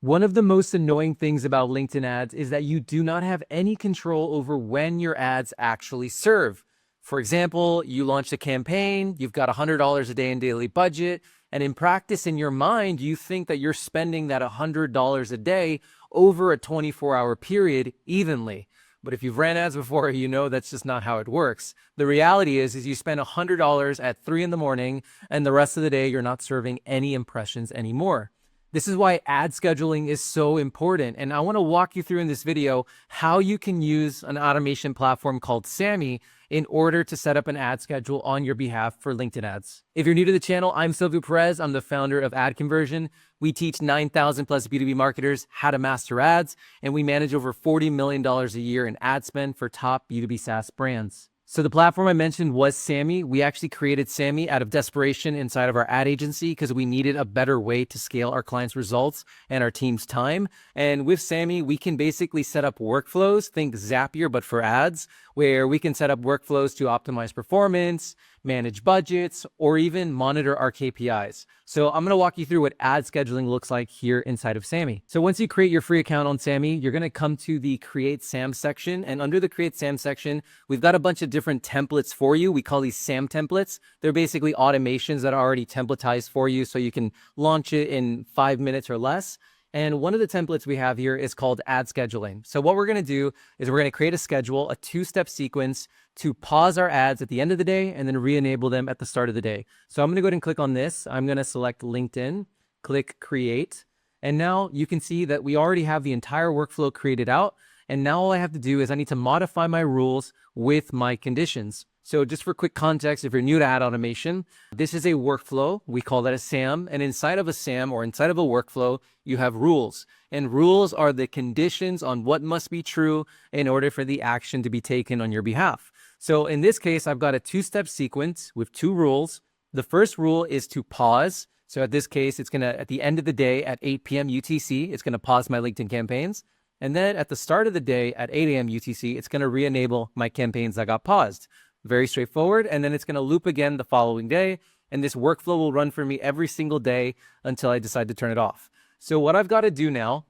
One of the most annoying things about LinkedIn ads is that you do not have any control over when your ads actually serve. For example, you launched a campaign, you've got $100 a day in daily budget, and in practice, in your mind, you think that you're spending that $100 a day over a 24-hour period evenly. But if you've ran ads before, you know that's just not how it works. The reality is you spend $100 at 3 in the morning, and the rest of the day, you're not serving any impressions anymore. This is why ad scheduling is so important. And I want to walk you through in this video how you can use an automation platform called Sammy in order to set up an ad schedule on your behalf for LinkedIn ads. If you're new to the channel, I'm Silvio Perez. I'm the founder of AdConversion. We teach 9,000 plus B2B marketers how to master ads, and we manage over $40 million a year in ad spend for top B2B SaaS brands. So the platform I mentioned was Sammy. We actually created Sammy out of desperation inside of our ad agency because we needed a better way to scale our clients' results and our team's time. And with Sammy, we can basically set up workflows, think Zapier, but for ads, where we can set up workflows to optimize performance, manage budgets, or even monitor our KPIs. So I'm going to walk you through what ad scheduling looks like here inside of Sammy. So once you create your free account on Sammy, you're going to come to the Create Sam section. And under the Create Sam section, we've got a bunch of different templates for you. We call these Sam templates. They're basically automations that are already templatized for you so you can launch it in 5 minutes or less. And one of the templates we have here is called ad scheduling. So what we're going to do is we're going to create a schedule, a 2-step sequence to pause our ads at the end of the day and then re-enable them at the start of the day. So I'm going to go ahead and click on this. I'm going to select LinkedIn, click create. And now you can see that we already have the entire workflow created out. And now all I have to do is I need to modify my rules with my conditions. So just for quick context, if you're new to ad automation, this is a workflow. We call that a SAM. And inside of a SAM or inside of a workflow, you have rules. And rules are the conditions on what must be true in order for the action to be taken on your behalf. So in this case, I've got a 2-step sequence with 2 rules. The first rule is to pause. So at this case, it's going to, at the end of the day at 8 p.m. UTC, it's going to pause my LinkedIn campaigns. And then at the start of the day at 8 a.m. UTC, it's going to re-enable my campaigns that got paused. Very straightforward. And then it's going to loop again the following day. And this workflow will run for me every single day until I decide to turn it off. So what I've got to do now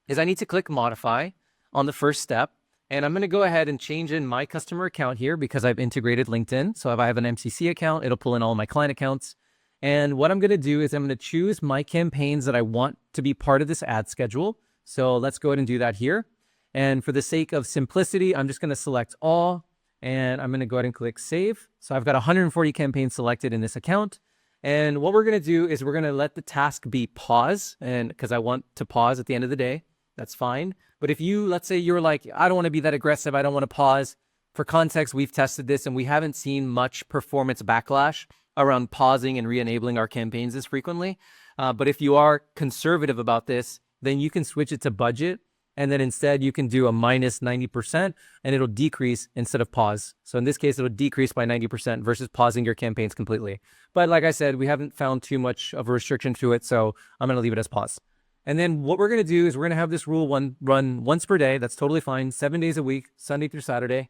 is I need to click modify on the first step. And I'm going to go ahead and change in my customer account here because I've integrated LinkedIn. So if I have an MCC account, it'll pull in all my client accounts. And what I'm going to do is I'm going to choose my campaigns that I want to be part of this ad schedule. So let's go ahead and do that here. And for the sake of simplicity, I'm just going to select all. And I'm going to go ahead and click save. So I've got 140 campaigns selected in this account. And what we're going to do is we're going to let the task be pause. And because I want to pause at the end of the day, that's fine. But if you, let's say you're like, I don't want to be that aggressive. I don't want to pause. For context, we've tested this and we haven't seen much performance backlash around pausing and re-enabling our campaigns this frequently. But if you are conservative about this, then you can switch it to budget. And then instead you can do a minus 90% and it'll decrease instead of pause. So in this case, it'll decrease by 90% versus pausing your campaigns completely. But like I said, we haven't found too much of a restriction to it. So I'm going to leave it as pause. And then what we're going to do is we're going to have this rule run once per day. That's totally fine. 7 days a week, Sunday through Saturday.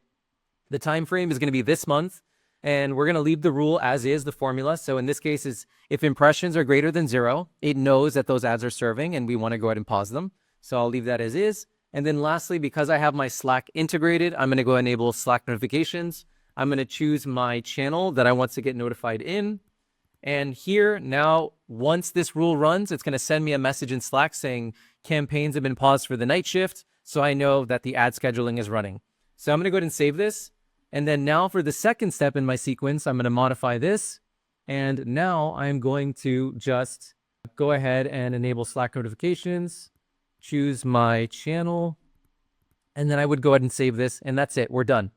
The time frame is going to be this month. And we're going to leave the rule as is, the formula. So in this case, is if impressions are greater than 0, it knows that those ads are serving and we want to go ahead and pause them. So I'll leave that as is. And then lastly, because I have my Slack integrated, I'm going to go enable Slack notifications. I'm going to choose my channel that I want to get notified in. And here now, once this rule runs, it's going to send me a message in Slack saying campaigns have been paused for the night shift. So I know that the ad scheduling is running. So I'm going to go ahead and save this. And then now for the second step in my sequence, I'm going to modify this. And now I'm going to just go ahead and enable Slack notifications. Choose my channel, and then I would go ahead and save this, and that's it. We're done.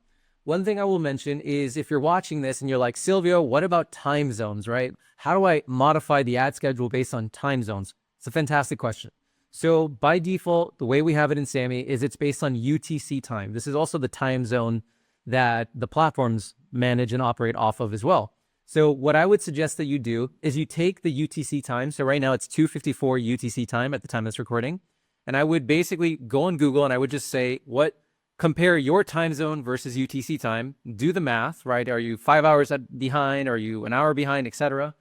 One thing I will mention is if you're watching this and you're like, Silvio, what about time zones, right? How do I modify the ad schedule based on time zones? It's a fantastic question. So by default, the way we have it in Sammy is it's based on UTC time. This is also the time zone that the platforms manage and operate off of as well. So what I would suggest that you do is you take the UTC time. So right now it's 2:54 UTC time at the time of this recording. And I would basically go on Google and I would just say, compare your time zone versus UTC time, do the math, right? Are you 5 hours behind? Are you an hour behind, etc.?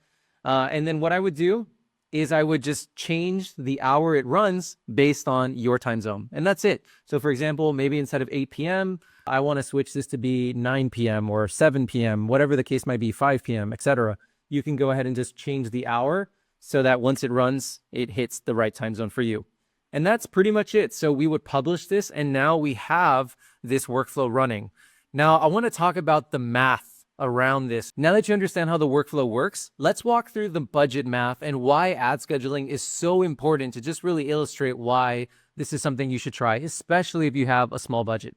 And then what I would do is I would just change the hour it runs based on your time zone. And that's it. So for example, maybe instead of 8 p.m., I want to switch this to be 9 p.m. or 7 p.m., whatever the case might be, 5 p.m., etc. You can go ahead and just change the hour so that once it runs, it hits the right time zone for you. And that's pretty much it. So we would publish this, and now we have this workflow running. Now I want to talk about the math around this. Now that you understand how the workflow works, let's walk through the budget math and why ad scheduling is so important to just really illustrate why this is something you should try, especially if you have a small budget.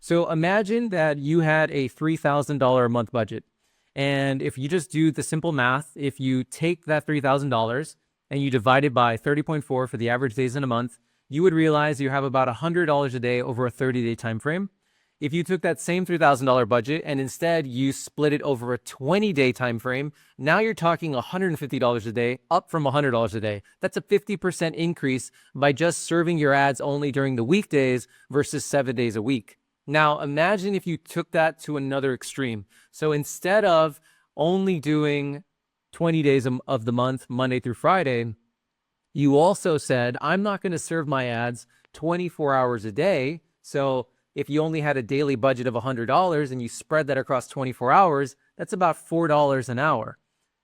So imagine that you had a $3,000 a month budget. And if you just do the simple math, if you take that $3,000 and you divide it by 30.4 for the average days in a month, you would realize you have about $100 a day over a 30-day time frame. If you took that same $3,000 budget and instead you split it over a 20-day time frame, now you're talking $150 a day, up from $100 a day. That's a 50% increase by just serving your ads only during the weekdays versus 7 days a week. Now, imagine if you took that to another extreme. So instead of only doing 20 days of the month, Monday through Friday, you also said, I'm not going to serve my ads 24 hours a day. So if you only had a daily budget of $100 and you spread that across 24 hours, that's about $4 an hour.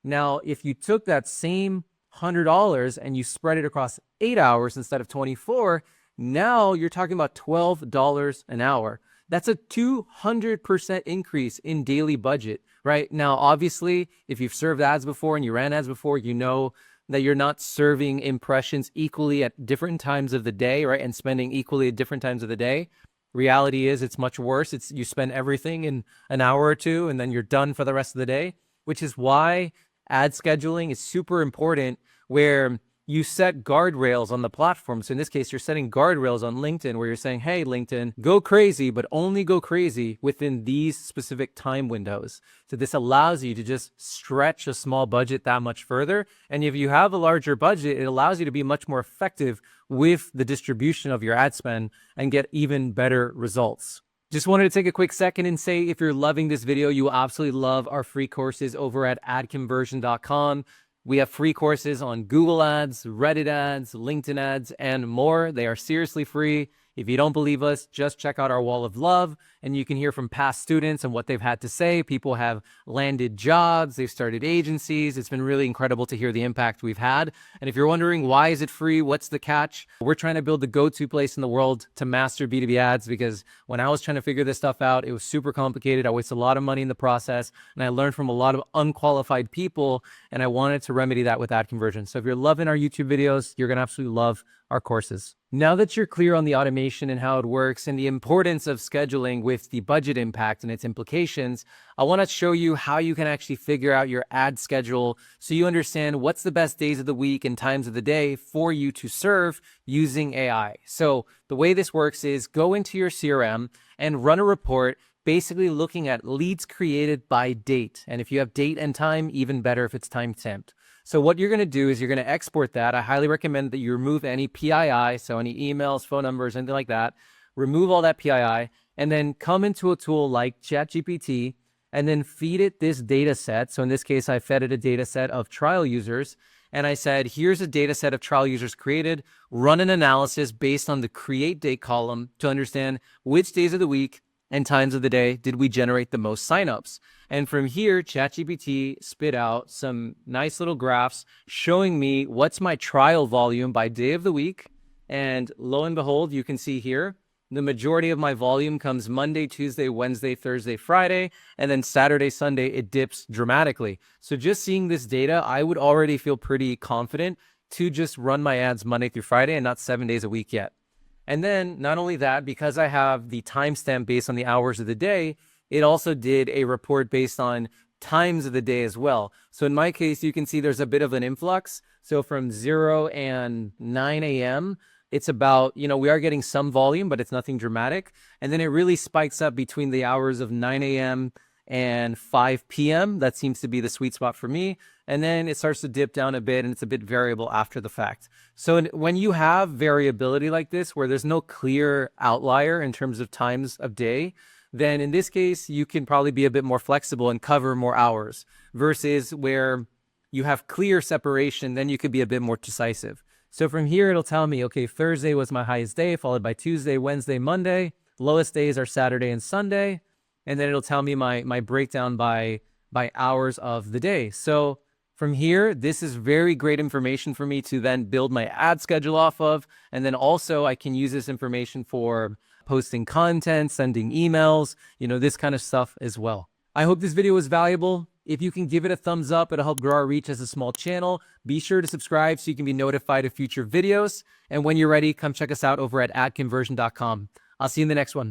Now, if you took that same $100 and you spread it across 8 hours instead of 24, now you're talking about $12 an hour. That's a 200% increase in daily budget, right? Now, obviously, if you've served ads before and you ran ads before, you know that you're not serving impressions equally at different times of the day, right? And spending equally at different times of the day. Reality is it's much worse. You spend everything in an hour or two and then you're done for the rest of the day, which is why ad scheduling is super important, where you set guardrails on the platform. So in this case, you're setting guardrails on LinkedIn where you're saying, hey, LinkedIn, go crazy, but only go crazy within these specific time windows. So this allows you to just stretch a small budget that much further. And if you have a larger budget, it allows you to be much more effective with the distribution of your ad spend and get even better results. Just wanted to take a quick second and say, if you're loving this video, you will absolutely love our free courses over at AdConversion.com. We have free courses on Google Ads, Reddit ads, LinkedIn ads, and more. They are seriously free. If you don't believe us, just check out our wall of love, and you can hear from past students and what they've had to say. People have landed jobs, they've started agencies. It's been really incredible to hear the impact we've had. And if you're wondering, why is it free? What's the catch? We're trying to build the go-to place in the world to master B2B ads, because when I was trying to figure this stuff out, it was super complicated. I wasted a lot of money in the process, and I learned from a lot of unqualified people, and I wanted to remedy that with ad conversion. So if you're loving our YouTube videos, you're going to absolutely love our courses. Now that you're clear on the automation and how it works and the importance of scheduling with the budget impact and its implications, I want to show you how you can actually figure out your ad schedule so you understand what's the best days of the week and times of the day for you to serve using AI. So the way this works is go into your CRM and run a report basically looking at leads created by date. And if you have date and time, even better if it's time stamped. So what you're going to do is you're going to export that. I highly recommend that you remove any PII, so any emails, phone numbers, anything like that. Remove all that PII, and then come into a tool like ChatGPT and then feed it this data set. So in this case, I fed it a data set of trial users, and I said, here's a data set of trial users created. Run an analysis based on the create date column to understand which days of the week and times of the day did we generate the most signups. And from here, ChatGPT spit out some nice little graphs showing me what's my trial volume by day of the week. And lo and behold, you can see here, the majority of my volume comes Monday, Tuesday, Wednesday, Thursday, Friday, and then Saturday, Sunday, it dips dramatically. So just seeing this data, I would already feel pretty confident to just run my ads Monday through Friday and not 7 days a week yet. And then not only that, because I have the timestamp based on the hours of the day, it also did a report based on times of the day as well. So in my case, you can see there's a bit of an influx. So from 0 and 9 a.m., it's about, we are getting some volume, but it's nothing dramatic. And then it really spikes up between the hours of 9 a.m. and 5 p.m. That seems to be the sweet spot for me. And then it starts to dip down a bit and it's a bit variable after the fact. So when you have variability like this, where there's no clear outlier in terms of times of day, then in this case, you can probably be a bit more flexible and cover more hours versus where you have clear separation, then you could be a bit more decisive. So from here, it'll tell me, okay, Thursday was my highest day, followed by Tuesday, Wednesday, Monday. Lowest days are Saturday and Sunday. And then it'll tell me my breakdown by hours of the day. So from here, this is very great information for me to then build my ad schedule off of. And then also I can use this information for posting content, sending emails, this kind of stuff as well. I hope this video was valuable. If you can give it a thumbs up, it'll help grow our reach as a small channel. Be sure to subscribe so you can be notified of future videos. And when you're ready, come check us out over at adconversion.com. I'll see you in the next one.